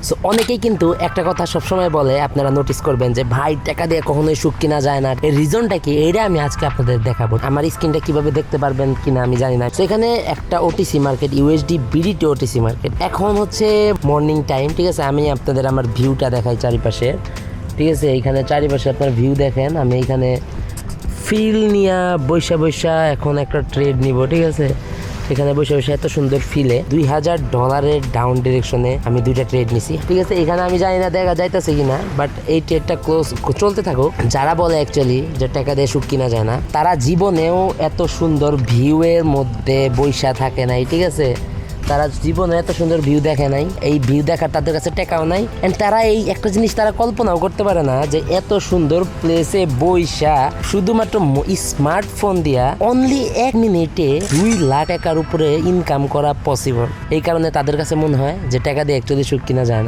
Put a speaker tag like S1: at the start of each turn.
S1: So অনেকেই কিন্তু একটা কথা সবসময় বলে, আপনারা নোটিস করবেন যে ভাই টাকা দিয়ে কখনোই সুখ কিনা যায় না। এর রিজনটা কি, এটা আমি আজকে আপনাদের দেখাবো। আমার স্ক্রিনটা কিভাবে দেখতে পারবেন কিনা আমি জানি না। তো এখানে একটা OTC market, USD BDT OTC market. এখন হচ্ছে মর্নিং টাইম, ঠিক আছে। আমি আপনাদের আমার ভিউটা দেখাই চারিপাশে, ঠিক আছে। এইখানে চারিপাশে আপনার ভিউ দেখেন। আমি এইখানে ফিল নিয়া বৈশা এখন একটা ট্রেড নিব, ঠিক আছে। এখানে বসে এত সুন্দর ফিলে $2000 ডাউন ডিরেকশনে আমি 2টা ট্রেড নিছি, ঠিক আছে। এখানে আমি জানি না দেখা যাইতেছে কিনা, বাট এই ট্রেডটা ক্লোজ চলতে থাকুক। যারা বলে অ্যাকচুয়ালি যে টাকা দিয়ে সুখ কিনা যায় না, তারা জীবনেও এত সুন্দর ভিউ এর মধ্যে বৈশা থাকে নাই, ঠিক আছে। তারা জীবনে এত সুন্দর ভিউ দেখে নাই। এই ভিউ দেখার তাদের কাছে টাকাও নাই, এন্ড তারা এই একটা জিনিস তারা কল্পনাও করতে পারে না যে এত সুন্দর প্লেসে বইসা শুধুমাত্র স্মার্টফোন দিয়া অনলি 1 মিনিটে 2 লাখ টাকার উপরে ইনকাম করা পসিবল। এই কারণে তাদের কাছে মনে হয় যে টাকা দিয়ে অ্যাকচুয়ালি সুখ কিনা যায় না।